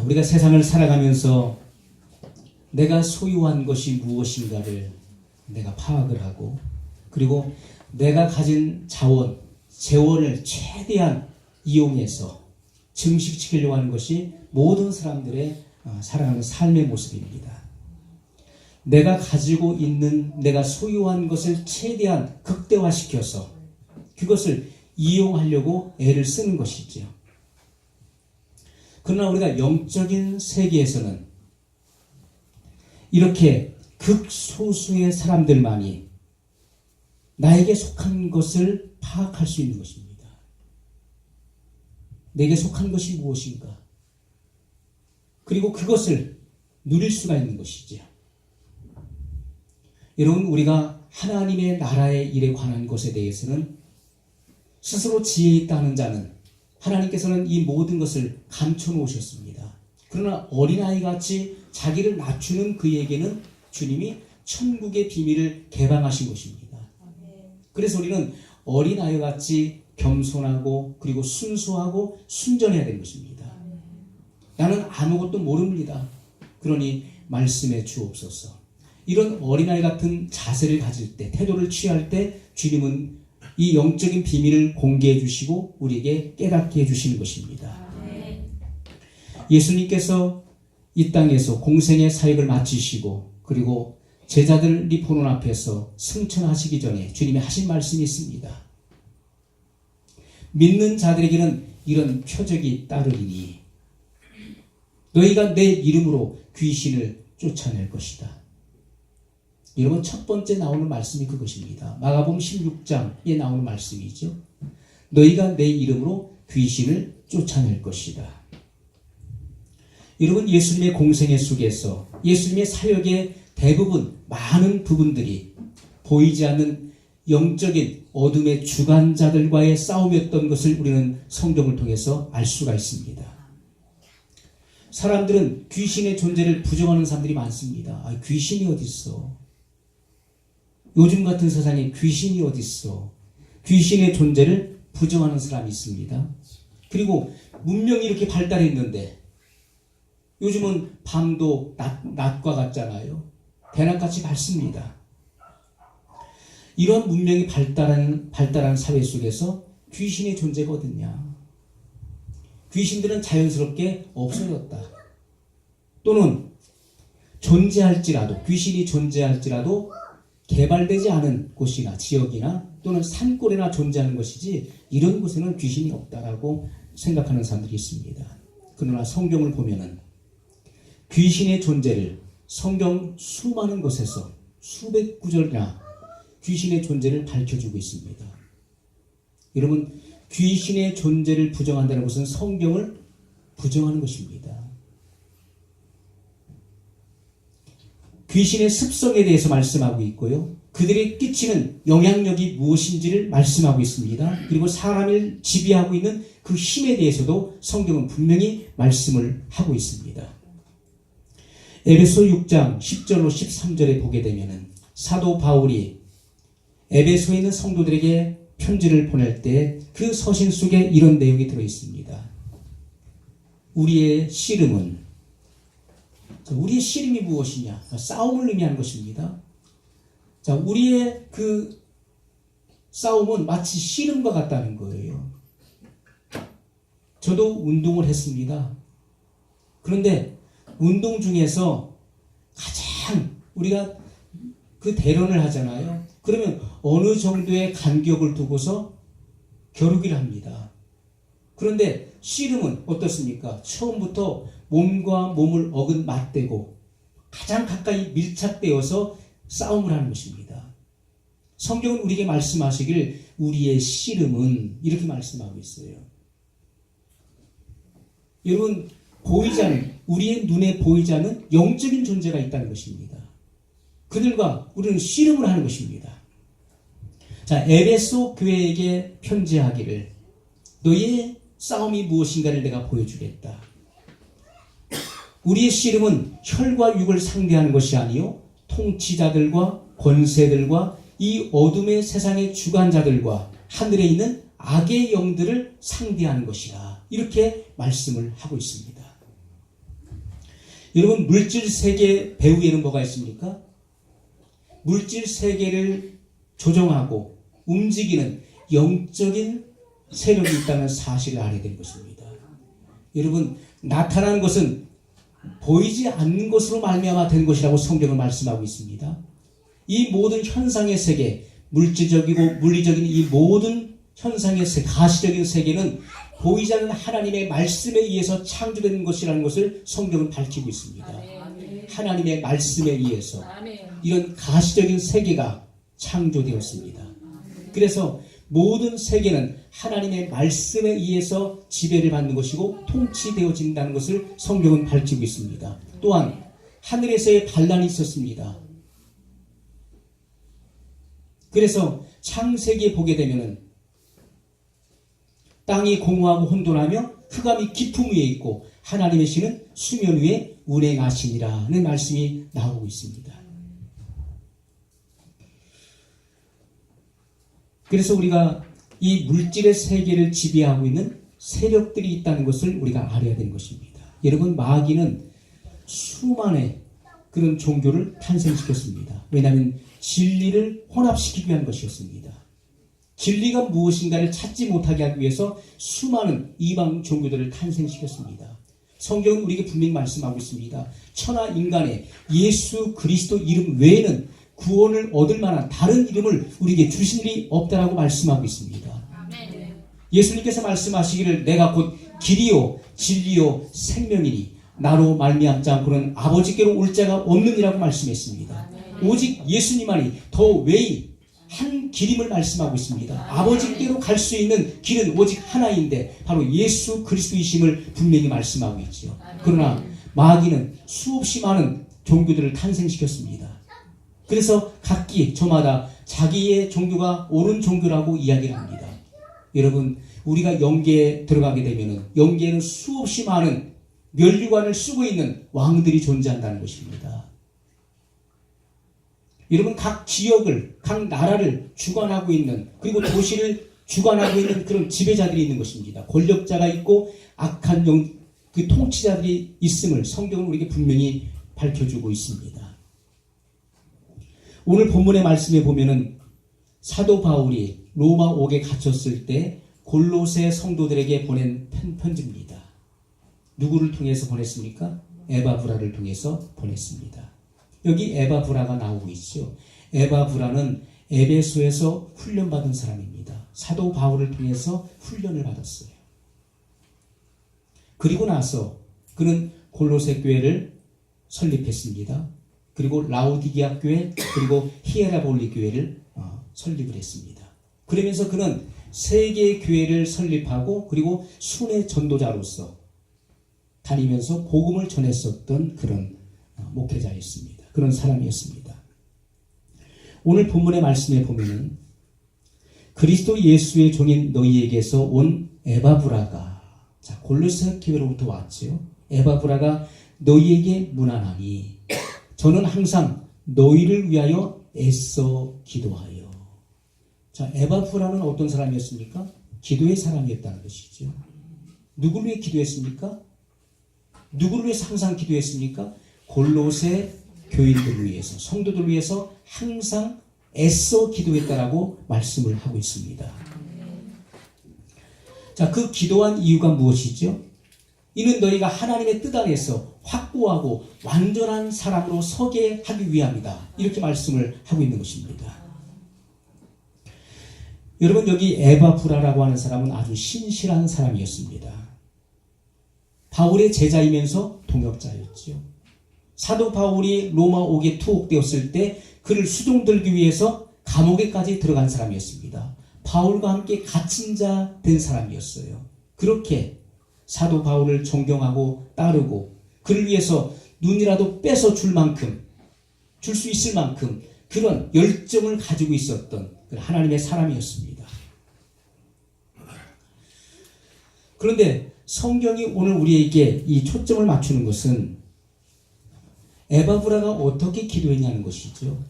우리가 세상을 살아가면서 내가 소유한 것이 무엇인가를 내가 파악을 하고, 그리고 내가 가진 자원, 재원을 최대한 이용해서 증식시키려고 하는 것이 모든 사람들의 살아가는 삶의 모습입니다. 내가 가지고 있는, 내가 소유한 것을 최대한 극대화시켜서 그것을 이용하려고 애를 쓰는 것이죠. 그러나 우리가 영적인 세계에서는 이렇게 극소수의 사람들만이 나에게 속한 것을 파악할 수 있는 것입니다. 내게 속한 것이 무엇인가? 그리고 그것을 누릴 수가 있는 것이죠. 여러분, 우리가 하나님의 나라의 일에 관한 것에 대해서는 스스로 지혜 있다는 자는 하나님께서는 이 모든 것을 감춰 놓으셨습니다. 그러나 어린아이같이 자기를 낮추는 그에게는 주님이 천국의 비밀을 개방하신 것입니다. 그래서 우리는 어린아이같이 겸손하고 그리고 순수하고 순전해야 되는 것입니다. 나는 아무것도 모릅니다. 그러니 말씀해 주옵소서. 이런 어린아이 같은 자세를 가질 때, 태도를 취할 때 주님은 이 영적인 비밀을 공개해 주시고 우리에게 깨닫게 해 주시는 것입니다. 예수님께서 이 땅에서 공생의 사역을 마치시고 그리고 제자들이 보는 앞에서 승천하시기 전에 주님이 하신 말씀이 있습니다. 믿는 자들에게는 이런 표적이 따르리니 너희가 내 이름으로 귀신을 쫓아낼 것이다. 여러분, 첫 번째 나오는 말씀이 그것입니다. 마가복음 16장에 나오는 말씀이죠. 너희가 내 이름으로 귀신을 쫓아낼 것이다. 여러분, 예수님의 공생애 속에서 예수님의 사역의 대부분, 많은 부분들이 보이지 않는 영적인 어둠의 주관자들과의 싸움이었던 것을 우리는 성경을 통해서 알 수가 있습니다. 사람들은 귀신의 존재를 부정하는 사람들이 많습니다. 귀신이 어디 있어? 요즘 같은 세상에 귀신이 어디 있어? 귀신의 존재를 부정하는 사람이 있습니다. 그리고 문명이 이렇게 발달했는데 요즘은 밤도 낮과 같잖아요. 대낮같이 밝습니다. 이런 문명이 발달한 사회 속에서 귀신의 존재가 어딨냐? 귀신들은 자연스럽게 없어졌다. 또는 존재할지라도, 귀신이 존재할지라도 개발되지 않은 곳이나 지역이나 또는 산골에나 존재하는 것이지 이런 곳에는 귀신이 없다라고 생각하는 사람들이 있습니다. 그러나 성경을 보면은 귀신의 존재를 성경 수많은 곳에서 수백 구절이나 귀신의 존재를 밝혀주고 있습니다. 여러분, 귀신의 존재를 부정한다는 것은 성경을 부정하는 것입니다. 귀신의 습성에 대해서 말씀하고 있고요. 그들이 끼치는 영향력이 무엇인지를 말씀하고 있습니다. 그리고 사람을 지배하고 있는 그 힘에 대해서도 성경은 분명히 말씀을 하고 있습니다. 에베소 6장 10절로 13절에 보게 되면은 사도 바울이 에베소에 있는 성도들에게 편지를 보낼 때 그 서신 속에 이런 내용이 들어 있습니다. 우리의 씨름은, 우리의 씨름이 무엇이냐? 싸움을 의미하는 것입니다. 자, 우리의 그 싸움은 마치 씨름과 같다는 거예요. 저도 운동을 했습니다. 그런데 운동 중에서 가장 우리가 그 대련을 하잖아요. 그러면 어느 정도의 간격을 두고서 겨루기를 합니다. 그런데 씨름은 어떻습니까? 처음부터 몸과 몸을 맞대고 가장 가까이 밀착되어서 싸움을 하는 것입니다. 성경은 우리에게 말씀하시길 우리의 씨름은 이렇게 말씀하고 있어요. 여러분, 보이지 않는, 우리의 눈에 보이지 않는 영적인 존재가 있다는 것입니다. 그들과 우리는 씨름을 하는 것입니다. 자, 에베소 교회에게 편지하기를 너희의 싸움이 무엇인가를 내가 보여주겠다. 우리의 씨름은 혈과 육을 상대하는 것이 아니요 통치자들과 권세들과 이 어둠의 세상의 주관자들과 하늘에 있는 악의 영들을 상대하는 것이라. 이렇게 말씀을 하고 있습니다. 여러분, 물질 세계 배후에는 뭐가 있습니까? 물질 세계를 조정하고 움직이는 영적인 세력이 있다는 사실을 알아야 되는 것입니다. 여러분, 나타나는 것은 보이지 않는 것으로 말미암아 되는 것이라고 성경은 말씀하고 있습니다. 이 모든 현상의 세계, 물질적이고 물리적인 이 모든 현상의 세계, 가시적인 세계는 보이지 않는 하나님의 말씀에 의해서 창조된 것이라는 것을 성경은 밝히고 있습니다. 하나님의 말씀에 의해서 이런 가시적인 세계가 창조되었습니다. 그래서 모든 세계는 하나님의 말씀에 의해서 지배를 받는 것이고 통치되어진다는 것을 성경은 밝히고 있습니다. 또한 하늘에서의 반란이 있었습니다. 그래서 창세기에 보게 되면은 땅이 공허하고 혼돈하며 흑암이 깊음 위에 있고 하나님의 신은 수면 위에 운행하시니라는 말씀이 나오고 있습니다. 그래서 우리가 이 물질의 세계를 지배하고 있는 세력들이 있다는 것을 우리가 알아야 되는 것입니다. 여러분, 마귀는 수만의 그런 종교를 탄생시켰습니다. 왜냐하면 진리를 혼합시키기 위한 것이었습니다. 진리가 무엇인가를 찾지 못하게 하기 위해서 수많은 이방 종교들을 탄생시켰습니다. 성경은 우리에게 분명히 말씀하고 있습니다. 천하 인간의 예수 그리스도 이름 외에는 구원을 얻을 만한 다른 이름을 우리에게 주신 일이 없다라고 말씀하고 있습니다. 예수님께서 말씀하시기를 내가 곧 길이요 진리요 생명이니 나로 말미암지 않고는 아버지께로 올 자가 없느니라고 말씀했습니다. 오직 예수님만이 더 외의 한 길임을 말씀하고 있습니다. 아버지께로 갈 수 있는 길은 오직 하나인데 바로 예수 그리스도이심을 분명히 말씀하고 있죠. 그러나 마귀는 수없이 많은 종교들을 탄생시켰습니다. 그래서 각기 저마다 자기의 종교가 옳은 종교라고 이야기를 합니다. 여러분, 우리가 영계에 들어가게 되면 영계에는 수없이 많은 면류관을 쓰고 있는 왕들이 존재한다는 것입니다. 여러분, 각 지역을, 각 나라를 주관하고 있는, 그리고 도시를 주관하고 있는 그런 지배자들이 있는 것입니다. 권력자가 있고 악한 그 통치자들이 있음을 성경은 우리에게 분명히 밝혀주고 있습니다. 오늘 본문의 말씀에 보면은 사도 바울이 로마 옥에 갇혔을 때 골로새 성도들에게 보낸 편지입니다. 누구를 통해서 보냈습니까? 에바브라를 통해서 보냈습니다. 여기 에바브라가 나오고 있죠. 에바브라는 에베소에서 훈련받은 사람입니다. 사도 바울을 통해서 훈련을 받았어요. 그리고 나서 그는 골로새 교회를 설립했습니다. 그리고 라우디게아 교회, 그리고 히에라볼리 교회를 설립을 했습니다. 그러면서 그는 세 개의 교회를 설립하고 그리고 순회 전도자로서 다니면서 복음을 전했었던 그런 목회자였습니다. 그런 사람이었습니다. 오늘 본문의 말씀에 보면은 그리스도 예수의 종인 너희에게서 온 에바브라가, 자, 골로새 교회로부터 왔죠. 에바브라가 너희에게 문안하니 저는 항상 너희를 위하여 애써 기도하여. 자, 에바브라는 어떤 사람이었습니까? 기도의 사람이었다는 것이죠. 누구를 위해 기도했습니까? 누구를 위해서 항상 기도했습니까? 골로새 교인들을 위해서, 성도들을 위해서 항상 애써 기도했다라고 말씀을 하고 있습니다. 자, 그 기도한 이유가 무엇이죠? 이는 너희가 하나님의 뜻 안에서 확고하고 완전한 사람으로 서게 하기 위함이다. 이렇게 말씀을 하고 있는 것입니다. 여러분, 여기 에바브라라고 하는 사람은 아주 신실한 사람이었습니다. 바울의 제자이면서 동역자였죠. 사도 바울이 로마 옥에 투옥되었을 때 그를 수종 들기 위해서 감옥에까지 들어간 사람이었습니다. 바울과 함께 갇힌 자 된 사람이었어요. 그렇게 사도 바울을 존경하고 따르고 그를 위해서 눈이라도 뺏어 줄 만큼, 줄 수 있을 만큼 그런 열정을 가지고 있었던 하나님의 사람이었습니다. 그런데 성경이 오늘 우리에게 이 초점을 맞추는 것은 에바브라가 어떻게 기도했냐는 것이죠.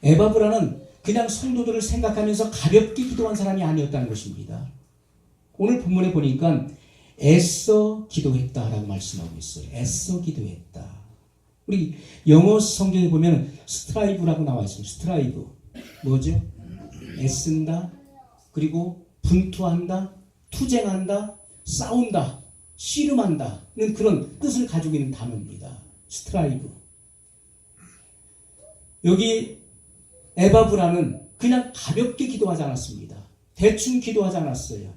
에바브라는 그냥 성도들을 생각하면서 가볍게 기도한 사람이 아니었다는 것입니다. 오늘 본문에 보니까 애써 기도했다라고 말씀하고 있어요. 애써 기도했다. 우리 영어 성경에 보면 스트라이브라고 나와 있어요. 스트라이브. 뭐죠? 애쓴다. 그리고 분투한다. 투쟁한다. 싸운다. 씨름한다는 그런 뜻을 가지고 있는 단어입니다. 스트라이브. 여기 에바브라는 그냥 가볍게 기도하지 않았습니다. 대충 기도하지 않았어요.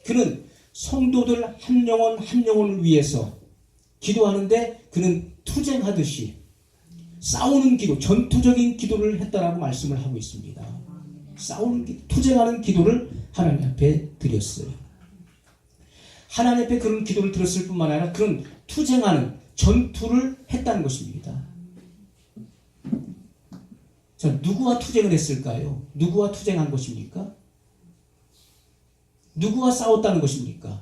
그는 성도들 한 영혼 한 영혼을 위해서 기도하는데 그는 투쟁하듯이 싸우는 기도, 전투적인 기도를 했다라고 말씀을 하고 있습니다. 싸우는 투쟁하는 기도를 하나님 앞에 드렸어요. 하나님 앞에 그런 기도를 드렸을 뿐만 아니라 그런 투쟁하는 전투를 했다는 것입니다. 자, 누구와 투쟁을 했을까요? 누구와 투쟁한 것입니까? 누구와 싸웠다는 것입니까?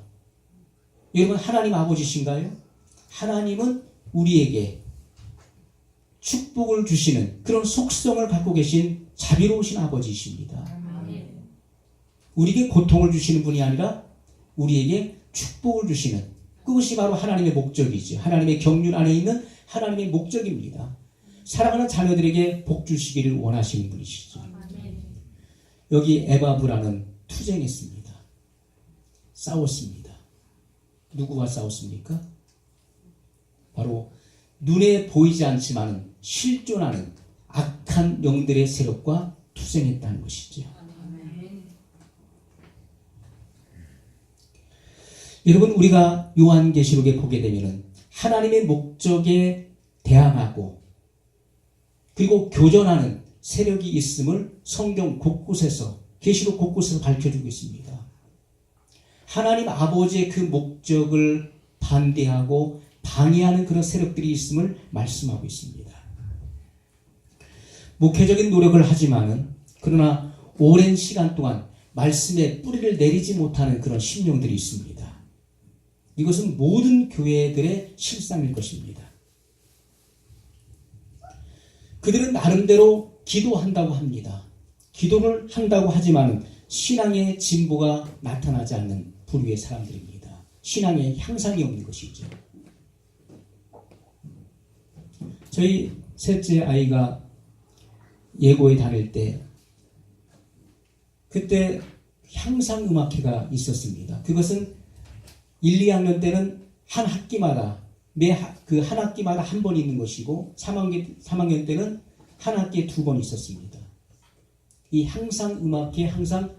여러분, 하나님 아버지신가요? 하나님은 우리에게 축복을 주시는 그런 속성을 갖고 계신 자비로우신 아버지이십니다. 우리에게 고통을 주시는 분이 아니라 우리에게 축복을 주시는, 그것이 바로 하나님의 목적이죠. 하나님의 경륜 안에 있는 하나님의 목적입니다. 사랑하는 자녀들에게 복 주시기를 원하시는 분이시죠. 여기 에바브라는 투쟁했습니다. 싸웠습니다. 누구와 싸웠습니까? 바로 눈에 보이지 않지만 실존하는 악한 영들의 세력과 투쟁했다는 것이죠. 여러분, 우리가 요한계시록에 보게 되면 하나님의 목적에 대항하고 그리고 교전하는 세력이 있음을 성경 곳곳에서, 계시록 곳곳에서 밝혀주고 있습니다. 하나님 아버지의 그 목적을 반대하고 방해하는 그런 세력들이 있음을 말씀하고 있습니다. 목회적인 노력을 하지만은, 그러나 오랜 시간 동안 말씀에 뿌리를 내리지 못하는 그런 심령들이 있습니다. 이것은 모든 교회들의 실상일 것입니다. 그들은 나름대로 기도한다고 합니다. 기도를 한다고 하지만 신앙의 진보가 나타나지 않는 부류의 사람들입니다. 신앙의 향상이 없는 것이죠. 저희 셋째 아이가 예고에 다닐 때, 그때 향상음악회가 있었습니다. 그것은 1, 2학년 때는 한 학기마다, 그 한 학기마다 한 번 있는 것이고 3학년 때는 한 학기에 2번 있었습니다. 이 향상음악회에 항상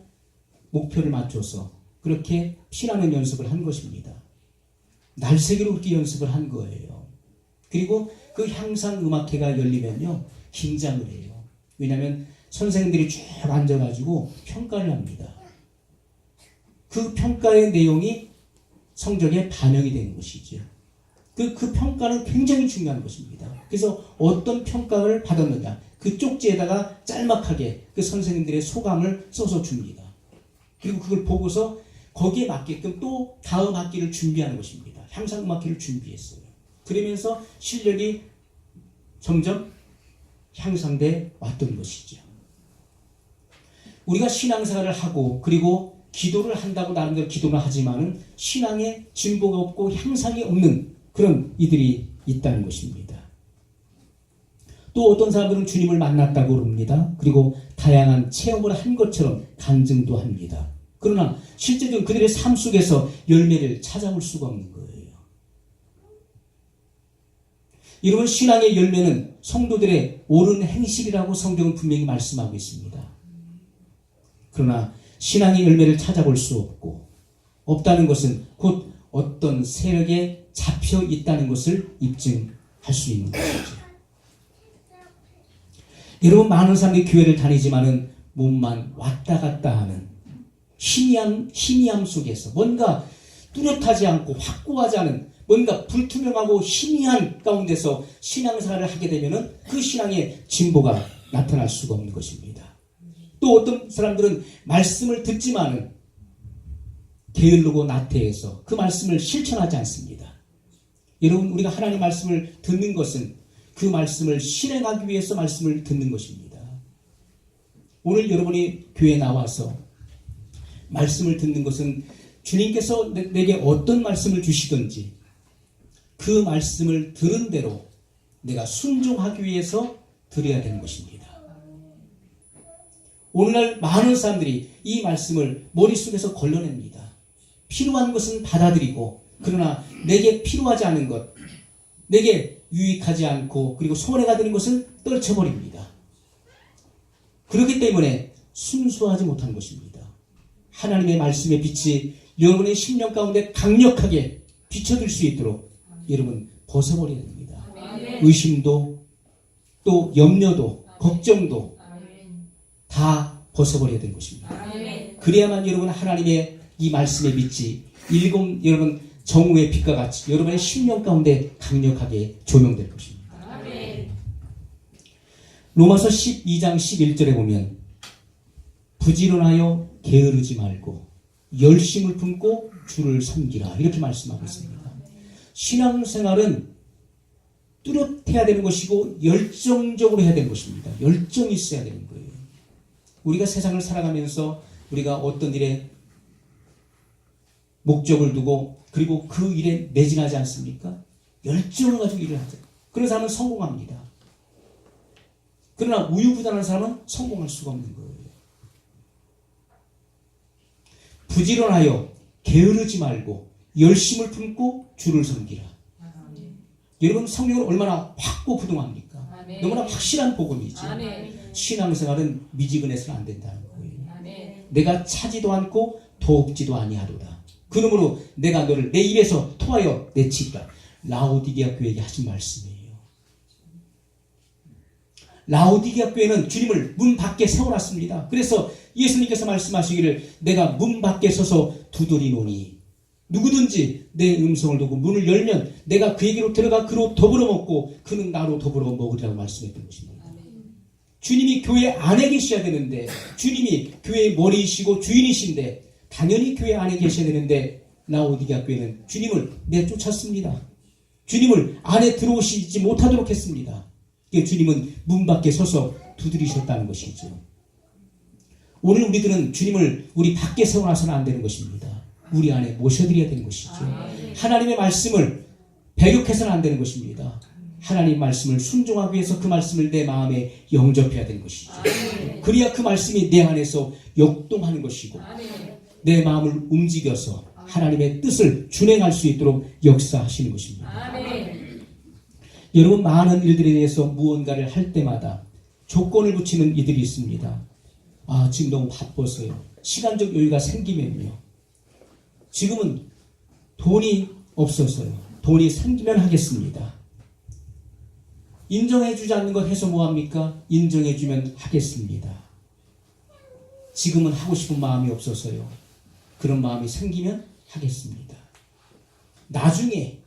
목표를 맞춰서 그렇게 피나는 연습을 한 것입니다. 날새기로 그렇게 연습을 한 거예요. 그리고 그 향상음악회가 열리면요, 긴장을 해요. 왜냐하면 선생님들이 쭉 앉아가지고 평가를 합니다. 그 평가의 내용이 성적에 반영이 되는 것이죠. 그 평가는 굉장히 중요한 것입니다. 그래서 어떤 평가를 받았느냐, 그 쪽지에다가 짤막하게 그 선생님들의 소감을 써서 줍니다. 그리고 그걸 보고서 거기에 맞게끔 또 다음 학기를 준비하는 것입니다. 향상음악회를 준비했어요. 그러면서 실력이 점점 향상돼 왔던 것이죠. 우리가 신앙생활을 하고 그리고 기도를 한다고 나름대로 기도를 하지만은 신앙에 진보가 없고 향상이 없는 그런 이들이 있다는 것입니다. 또 어떤 사람들은 주님을 만났다고 그럽니다. 그리고 다양한 체험을 한 것처럼 간증도 합니다. 그러나 실제적으로 그들의 삶 속에서 열매를 찾아올 수가 없는 거예요. 이런 신앙의 열매는 성도들의 옳은 행실이라고 성경은 분명히 말씀하고 있습니다. 그러나 신앙의 열매를 찾아볼 수 없다는 것은 곧 어떤 세력에 잡혀 있다는 것을 입증할 수 있는 것이죠. 여러분, 많은 사람들이 교회를 다니지만은 몸만 왔다 갔다 하는 희미함 속에서 뭔가 뚜렷하지 않고 확고하지 않은 뭔가 불투명하고 희미한 가운데서 신앙생활을 하게 되면은 그 신앙의 진보가 나타날 수가 없는 것입니다. 또 어떤 사람들은 말씀을 듣지만은 게을르고 나태해서 그 말씀을 실천하지 않습니다. 여러분, 우리가 하나님의 말씀을 듣는 것은 그 말씀을 실행하기 위해서 말씀을 듣는 것입니다. 오늘 여러분이 교회에 나와서 말씀을 듣는 것은 주님께서 내게 어떤 말씀을 주시든지 그 말씀을 들은 대로 내가 순종하기 위해서 드려야 되는 것입니다. 오늘날 많은 사람들이 이 말씀을 머릿속에서 걸러냅니다. 필요한 것은 받아들이고 그러나 내게 필요하지 않은 것, 내게 유익하지 않고 그리고 손해가 되는 것은 떨쳐버립니다. 그렇기 때문에 순수하지 못한 것입니다. 하나님의 말씀의 빛이 여러분의 심령 가운데 강력하게 비춰질 수 있도록 여러분 벗어버려야 됩니다. 의심도 또 염려도 걱정도 다 벗어버려야 되는 것입니다. 그래야만 여러분 하나님의 이 말씀의 빛이 여러분 정오의 빛과 같이 여러분의 심령 가운데 강력하게 조명될 것입니다. 로마서 12장 11절에 보면 부지런하여 게으르지 말고 열심을 품고 주를 섬기라 이렇게 말씀하고 있습니다. 신앙생활은 뚜렷해야 되는 것이고 열정적으로 해야 되는 것입니다. 열정이 있어야 되는 거예요. 우리가 세상을 살아가면서 우리가 어떤 일에 목적을 두고 그리고 그 일에 매진하지 않습니까? 열정을 가지고 일을 하죠. 그런 사람은 성공합니다. 그러나 우유부단한 사람은 성공할 수가 없는 거예요. 부지런하여 게으르지 말고 열심을 품고 주를 섬기라. 여러분 성경은 얼마나 확고부동합니까? 너무나 확실한 복음이죠. 신앙생활은 미지근해서는 안 된다는 거예요. 내가 차지도 않고 돕지도 아니하도다. 그러므로 내가 너를 내 입에서 토하여 내치리라. 라오디게아 교회에게 하신 말씀이에요. 라오디게아 교회는 주님을 문 밖에 세워놨습니다. 그래서 예수님께서 말씀하시기를 내가 문 밖에 서서 두드리노니 누구든지 내 음성을 듣고 문을 열면 내가 그에게로 들어가 그로 더불어 먹고 그는 나로 더불어 먹으리라고 말씀했던 것입니다. 주님이 교회 안에 계셔야 되는데 주님이 교회의 머리이시고 주인이신데 당연히 교회 안에 계셔야 되는데 라오디게아 교회는 주님을 내쫓았습니다. 주님을 안에 들어오시지 못하도록 했습니다. 주님은 문 밖에 서서 두드리셨다는 것이죠. 오늘 우리들은 주님을 우리 밖에 세워놔서는 안 되는 것입니다. 우리 안에 모셔드려야 되는 것이죠. 하나님의 말씀을 배격해서는 안 되는 것입니다. 하나님 말씀을 순종하기 위해서 그 말씀을 내 마음에 영접해야 되는 것이죠. 그래야 그 말씀이 내 안에서 역동하는 것이고 내 마음을 움직여서 하나님의 뜻을 준행할 수 있도록 역사하시는 것입니다. 여러분 많은 일들에 대해서 무언가를 할 때마다 조건을 붙이는 이들이 있습니다. 지금 너무 바빠서요. 시간적 여유가 생기면요. 지금은 돈이 없어서요. 돈이 생기면 하겠습니다. 인정해주지 않는 것 해서 뭐합니까? 인정해주면 하겠습니다. 지금은 하고 싶은 마음이 없어서요. 그런 마음이 생기면 하겠습니다. 나중에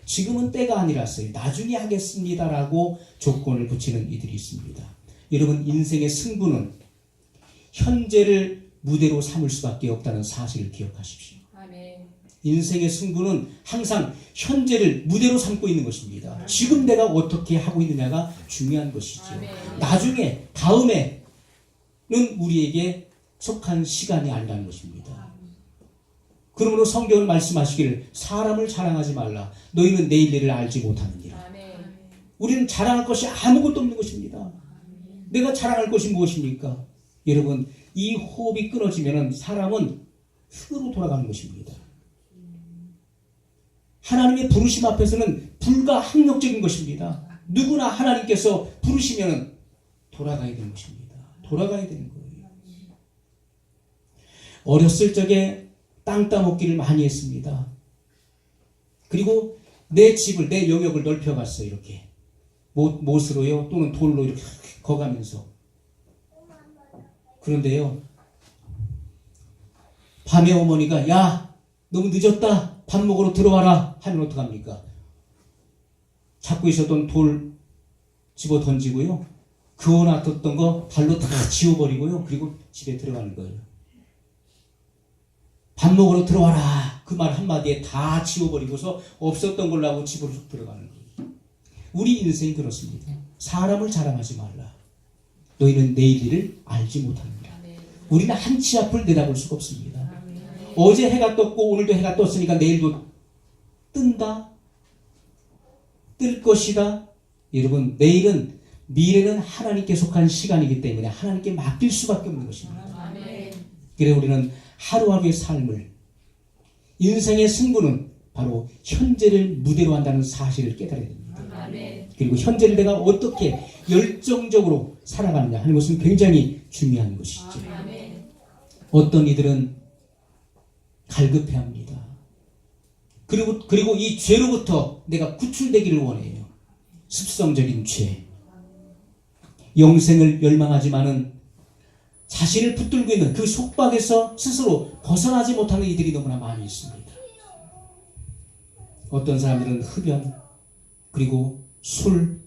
지금은 때가 아니라서요. 나중에 하겠습니다라고 조건을 붙이는 이들이 있습니다. 여러분 인생의 승부는 현재를 무대로 삼을 수밖에 없다는 사실을 기억하십시오. 인생의 승부는 항상 현재를 무대로 삼고 있는 것입니다. 지금 내가 어떻게 하고 있느냐가 중요한 것이죠. 나중에 다음에는 우리에게 속한 시간이 아니라는 것입니다. 그러므로 성경은 말씀하시기를 사람을 자랑하지 말라. 너희는 내일 일을 알지 못하느니라. 우리는 자랑할 것이 아무것도 없는 것입니다. 내가 자랑할 것이 무엇입니까? 여러분 이 호흡이 끊어지면 사람은 흙으로 돌아가는 것입니다. 하나님의 부르심 앞에서는 불가항력적인 것입니다. 누구나 하나님께서 부르시면 돌아가야 되는 것입니다. 돌아가야 되는 거예요. 어렸을 적에 땅 따먹기를 많이 했습니다. 그리고 내 집을, 내 영역을 넓혀갔어요. 이렇게 못으로요 또는 돌로 이렇게 거가면서. 그런데요 밤에 어머니가 야 너무 늦었다 밥 먹으러 들어와라 하면 어떡합니까? 잡고 있었던 돌 집어 던지고요 그어놨던 거 발로 다 지워버리고요 그리고 집에 들어가는 거예요. 밥 먹으러 들어와라 그 말 한마디에 다 지워버리고서 없었던 걸로 하고 집으로 들어가는 거예요. 우리 인생이 그렇습니다. 사람을 자랑하지 말라. 너희는 내일 일을 알지 못합니다. 우리는 한 치 앞을 내다볼 수가 없습니다. 어제 해가 떴고 오늘도 해가 떴으니까 내일도 뜬다? 뜰 것이다? 여러분, 내일은, 미래는 하나님께 속한 시간이기 때문에 하나님께 맡길 수밖에 없는 것입니다. 그래서 우리는 하루하루의 삶을, 인생의 승부는 바로 현재를 무대로 한다는 사실을 깨달아야 됩니다. 그리고 현재를 내가 어떻게 열정적으로 살아가느냐 하는 것은 굉장히 중요한 것이죠. 어떤 이들은 갈급해합니다. 그리고 이 죄로부터 내가 구출되기를 원해요. 습성적인 죄. 영생을 열망하지만은 자신을 붙들고 있는 그 속박에서 스스로 벗어나지 못하는 이들이 너무나 많이 있습니다. 어떤 사람들은 흡연, 그리고 술,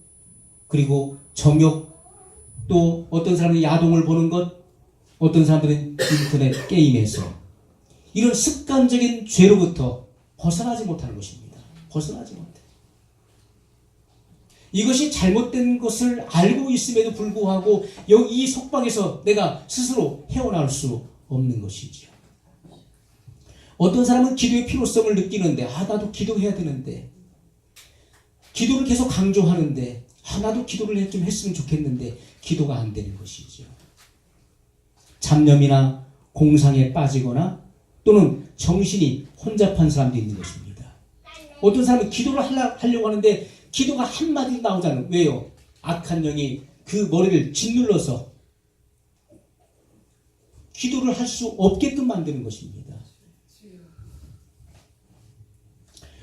그리고 정욕, 또 어떤 사람은 야동을 보는 것, 어떤 사람들은 인터넷 게임에서 이런 습관적인 죄로부터 벗어나지 못하는 것입니다. 벗어나지 못해. 이것이 잘못된 것을 알고 있음에도 불구하고 이 속박에서 내가 스스로 헤어나올 수 없는 것이죠. 어떤 사람은 기도의 필요성을 느끼는데 나도 기도해야 되는데, 기도를 계속 강조하는데 나도 기도를 좀 했으면 좋겠는데 기도가 안 되는 것이죠. 잡념이나 공상에 빠지거나 또는 정신이 혼잡한 사람도 있는 것입니다. 어떤 사람은 기도를 하려고 하는데 기도가 한마디도 나오지 않아요. 왜요? 악한 영이 그 머리를 짓눌러서 기도를 할 수 없게끔 만드는 것입니다.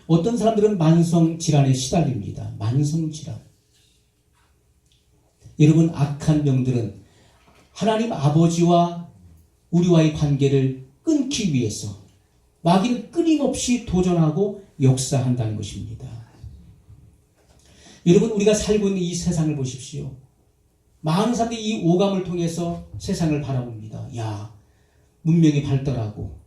어떤 사람들은 만성질환에 시달립니다. 만성질환. 여러분, 악한 영들은 하나님 아버지와 우리와의 관계를 끊기 위해서 마귀는 끊임없이 도전하고 역사한다는 것입니다. 여러분, 우리가 살고 있는 이 세상을 보십시오. 많은 사람들이 이 오감을 통해서 세상을 바라봅니다. 야, 문명이 발달하고,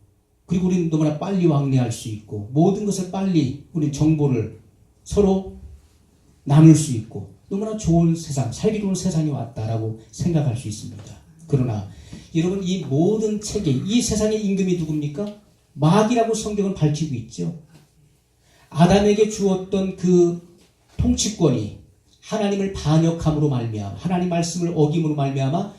그리고 우리는 너무나 빨리 왕래할 수 있고, 모든 것을 빨리 우리 정보를 서로 나눌 수 있고, 너무나 좋은 세상, 살기 좋은 세상이 왔다라고 생각할 수 있습니다. 그러나 여러분, 이 모든 체계, 이 세상의 임금이 누굽니까? 마귀라고 성경은 밝히고 있죠. 아담에게 주었던 그 통치권이 하나님을 반역함으로 말미암아, 하나님 말씀을 어김으로 말미암아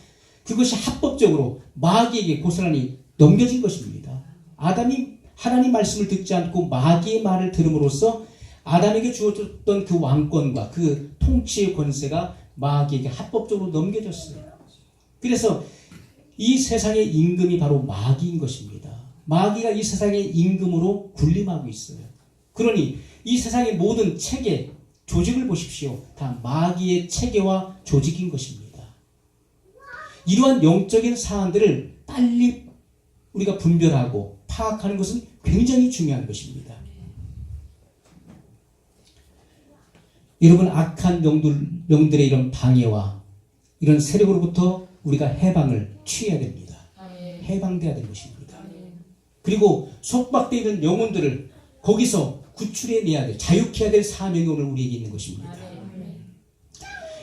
그것이 합법적으로 마귀에게 고스란히 넘겨진 것입니다. 아담이 하나님 말씀을 듣지 않고 마귀의 말을 들음으로써 아담에게 주어졌던 그 왕권과 그 통치의 권세가 마귀에게 합법적으로 넘겨졌어요. 그래서 이 세상의 임금이 바로 마귀인 것입니다. 마귀가 이 세상의 임금으로 군림하고 있어요. 그러니 이 세상의 모든 체계, 조직을 보십시오. 다 마귀의 체계와 조직인 것입니다. 이러한 영적인 사안들을 빨리 우리가 분별하고 파악하는 것은 굉장히 중요한 것입니다. 여러분, 악한 영들의 이런 방해와 이런 세력으로부터 우리가 해방을 취해야 됩니다. 해방돼야 되는 것입니다. 그리고 속박되어 있는 영혼들을 거기서 구출해내야 될, 자유케 해야 될 사명이 오늘 우리에게 있는 것입니다.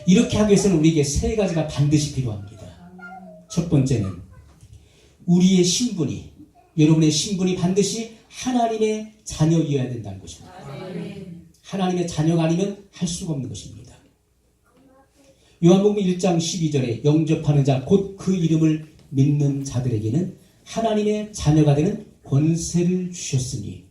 이렇게 하기 위해서는 우리에게 세 가지가 반드시 필요합니다. 첫 번째는 우리의 신분이, 여러분의 신분이 반드시 하나님의 자녀이어야 된다는 것입니다. 하나님의 자녀가 아니면 할 수가 없는 것입니다. 요한복음 1장 12절에 영접하는 자, 곧 그 이름을 믿는 자들에게는 하나님의 자녀가 되는 권세를 주셨으니